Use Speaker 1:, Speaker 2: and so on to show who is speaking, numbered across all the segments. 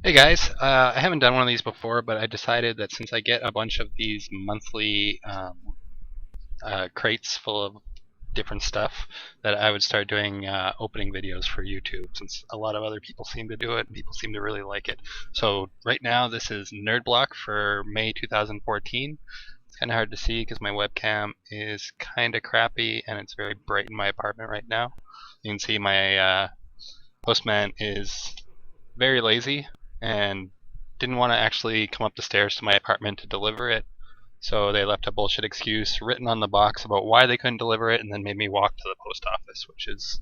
Speaker 1: Hey guys, I haven't done one of these before, but I decided that since I get a bunch of these monthly crates full of different stuff, that I would start doing opening videos for YouTube, since a lot of other people seem to do it and people seem to really like it. So right now this is NerdBlock for May 2014. It's kind of hard to see because my webcam is kind of crappy and it's very bright in my apartment right now. You can see my postman is very lazy and didn't want to actually come up the stairs to my apartment to deliver it. So they left a bullshit excuse written on the box about why they couldn't deliver it and then made me walk to the post office, which is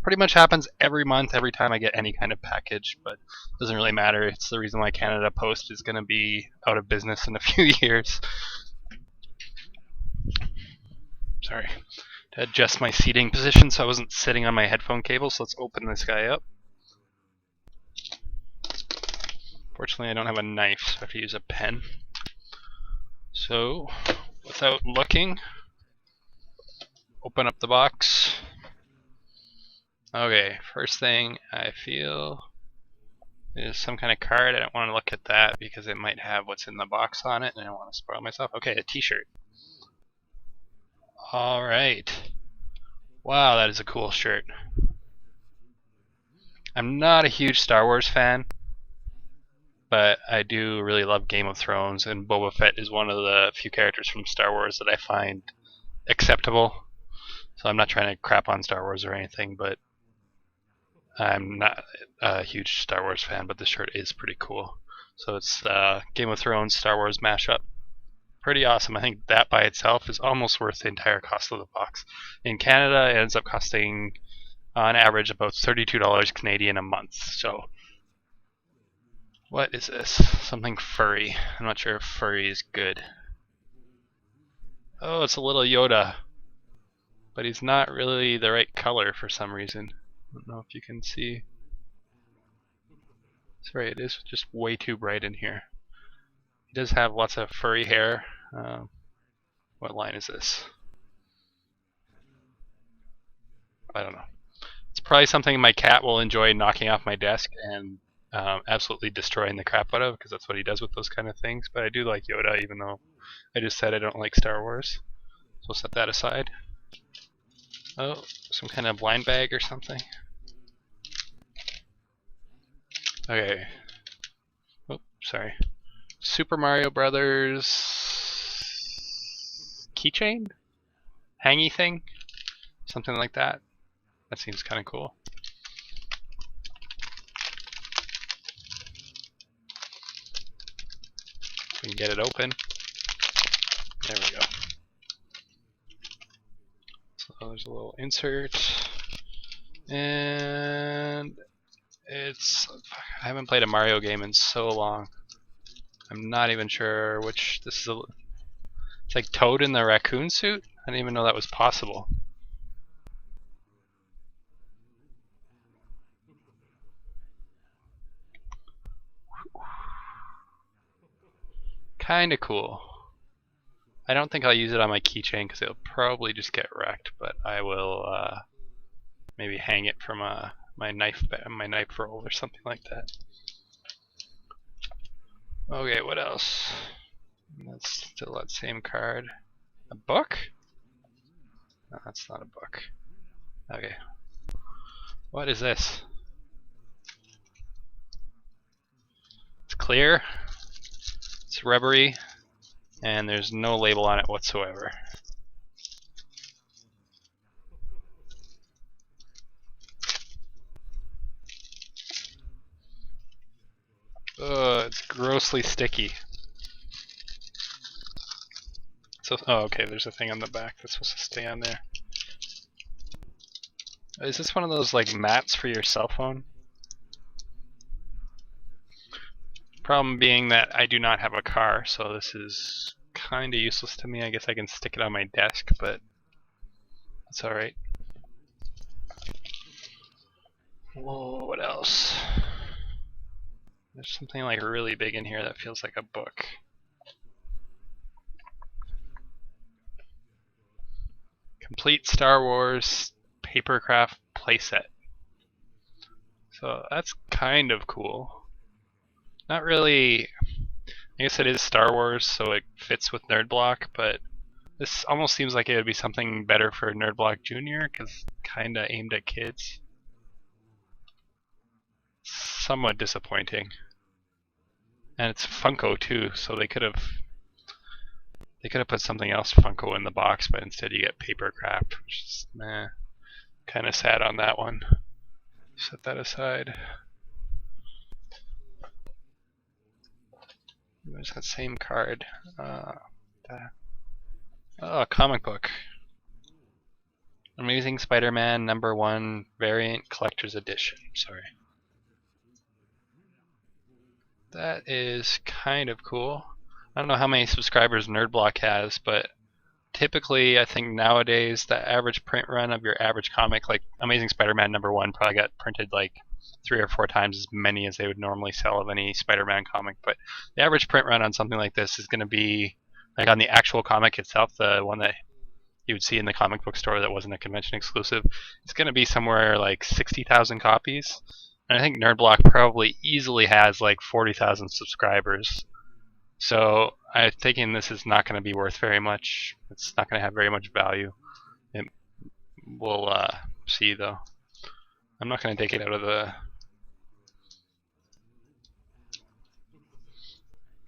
Speaker 1: pretty much happens every month, every time I get any kind of package, but it doesn't really matter. It's the reason why Canada Post is going to be out of business in a few years. Sorry. To adjust my seating position so I wasn't sitting on my headphone cable, so let's open this guy up. Fortunately, I don't have a knife, so I have to use a pen. So, without looking, open up the box. Okay, first thing I feel is some kind of card. I don't want to look at that because it might have what's in the box on it, and I don't want to spoil myself. Okay, a t-shirt. Alright. Wow, that is a cool shirt. I'm not a huge Star Wars fan, but I do really love Game of Thrones, and Boba Fett is one of the few characters from Star Wars that I find acceptable. So I'm not trying to crap on Star Wars or anything, but I'm not a huge Star Wars fan, but this shirt is pretty cool. So it's Game of Thrones Star Wars mashup. Pretty awesome. I think that by itself is almost worth the entire cost of the box. In Canada, it ends up costing on average about $32 Canadian a month. So what is this? Something furry. I'm not sure if furry is good. Oh, it's a little Yoda, but he's not really the right color for some reason. I don't know if you can see. Sorry, it is just way too bright in here. He does have lots of furry hair. What line is this? I don't know. It's probably something my cat will enjoy knocking off my desk and absolutely destroying the crap out of, because that's what he does with those kind of things. But I do like Yoda, even though I just said I don't like Star Wars. So we'll set that aside. Oh, some kind of blind bag or something. Okay. Oh, sorry. Super Mario Brothers keychain? Hangy thing? Something like that. That seems kind of cool. We can get it open. There we go. So there's a little insert. And it's... I haven't played a Mario game in so long. I'm not even sure which... This is a... It's like Toad in the raccoon suit? I didn't even know that was possible. Kinda cool. I don't think I'll use it on my keychain because it'll probably just get wrecked, but I will maybe hang it from my knife roll or something like that. Okay, what else? That's still that same card. A book? No, that's not a book. Okay. What is this? It's clear. It's rubbery. And there's no label on it whatsoever. It's grossly sticky. So, oh, okay, there's a thing on the back that's supposed to stay on there. Is this one of those like mats for your cell phone? Problem being that I do not have a car, so this is kind of useless to me. I guess I can stick it on my desk, but that's alright. Whoa, what else? There's something like really big in here that feels like a book. Complete Star Wars papercraft playset. So that's kind of cool. Not really. I guess it is Star Wars, so it fits with NerdBlock, but this almost seems like it would be something better for NerdBlock Junior, because kind of aimed at kids. Somewhat disappointing. And it's Funko too, so they could have put something else Funko in the box, but instead you get paper craft, which is kind of sad on that one. Set that aside. There's that same card. Oh, comic book. Amazing Spider-Man #1 variant collector's edition. Sorry. That is kind of cool. I don't know how many subscribers NerdBlock has, but typically I think nowadays the average print run of your average comic, like Amazing Spider-Man #1, probably got printed like 3 or 4 times as many as they would normally sell of any Spider-Man comic. But the average print run on something like this is going to be like on the actual comic itself, the one that you would see in the comic book store that wasn't a convention exclusive. It's going to be somewhere like 60,000 copies. And I think NerdBlock probably easily has like 40,000 subscribers. So I'm thinking this is not going to be worth very much. It's not going to have very much value. We'll see though. I'm not going to take it out of the.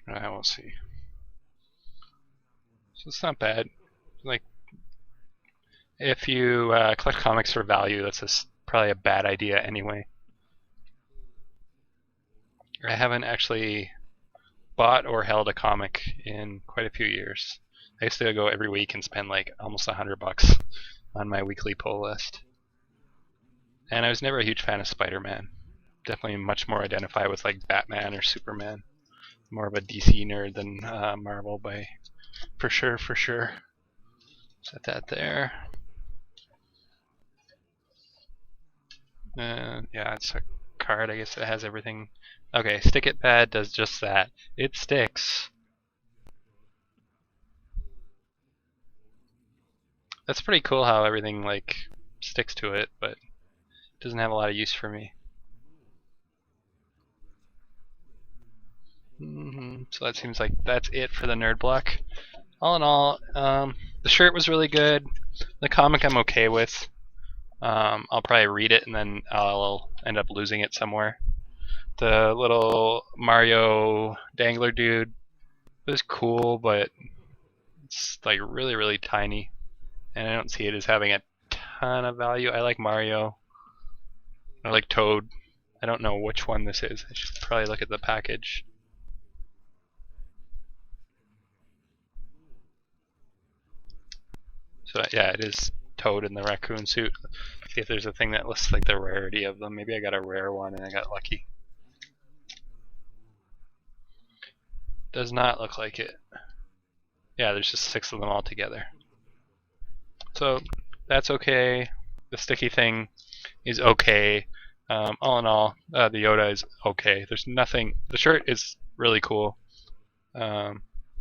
Speaker 1: I will see. So it's not bad. Like, if you collect comics for value, that's probably a bad idea anyway. I haven't actually bought or held a comic in quite a few years. I used to go every week and spend like almost $100 on my weekly pull list. And I was never a huge fan of Spider-Man. Definitely much more identify with like Batman or Superman. More of a DC nerd than Marvel, for sure. Set that there. Yeah, it's a card. I guess it has everything. Okay, Stick It Pad does just that. It sticks. That's pretty cool how everything like sticks to it, but it doesn't have a lot of use for me. So that seems like that's it for the NerdBlock. All in all, the shirt was really good. The comic I'm okay with. I'll probably read it and then I'll end up losing it somewhere. The little Mario dangler dude was cool, but it's like really, really tiny, and I don't see it as having a ton of value. I like Mario. I like Toad. I don't know which one this is. I should probably look at the package. So yeah, it is Toad in the raccoon suit. See if there's a thing that lists like the rarity of them. Maybe I got a rare one and I got lucky. Does not look like it. Yeah, there's just 6 of them all together. So that's okay. The sticky thing is okay. All in all, the Yoda is okay. There's nothing. The shirt is really cool.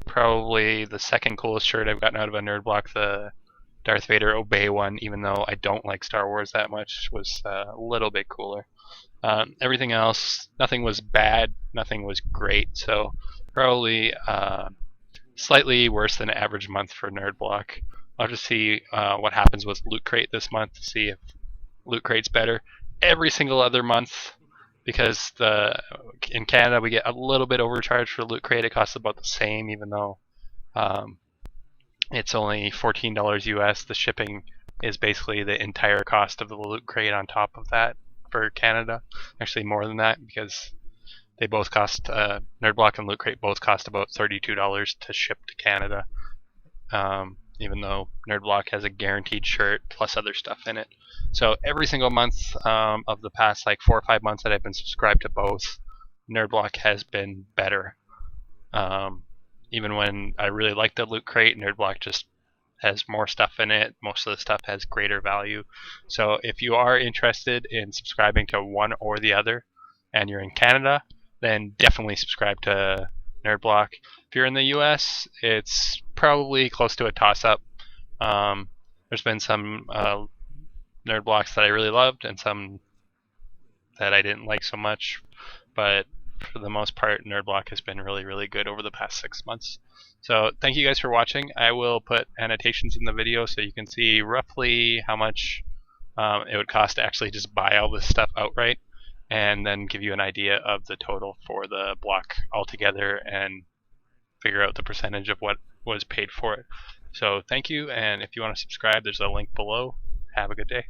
Speaker 1: Probably the second coolest shirt I've gotten out of a NerdBlock. The Darth Vader Obey one, even though I don't like Star Wars that much, was a little bit cooler. Everything else, nothing was bad, nothing was great. So probably slightly worse than average month for NerdBlock. I'll just see what happens with Loot Crate this month to see if Loot Crate's better. Every single other month, because in Canada we get a little bit overcharged for Loot Crate. It costs about the same, even though it's only $14 US. The shipping is basically the entire cost of the Loot Crate on top of that for Canada. Actually, more than that, because they both cost NerdBlock and Loot Crate both cost about $32 to ship to Canada. Even though NerdBlock has a guaranteed shirt plus other stuff in it. So every single month of the past like 4 or 5 months that I've been subscribed to both, NerdBlock has been better. Even when I really like the Loot Crate, NerdBlock just has more stuff in it. Most of the stuff has greater value. So if you are interested in subscribing to one or the other, and you're in Canada, then definitely subscribe to NerdBlock. If you're in the US, it's probably close to a toss-up. There's been some NerdBlocks that I really loved and some that I didn't like so much. But for for the most part, NerdBlock has been really, really good over the past 6 months. So thank you guys for watching. I will put annotations in the video so you can see roughly how much it would cost to actually just buy all this stuff outright, and then give you an idea of the total for the block altogether and figure out the percentage of what was paid for it. So thank you, and if you want to subscribe, there's a link below. Have a good day.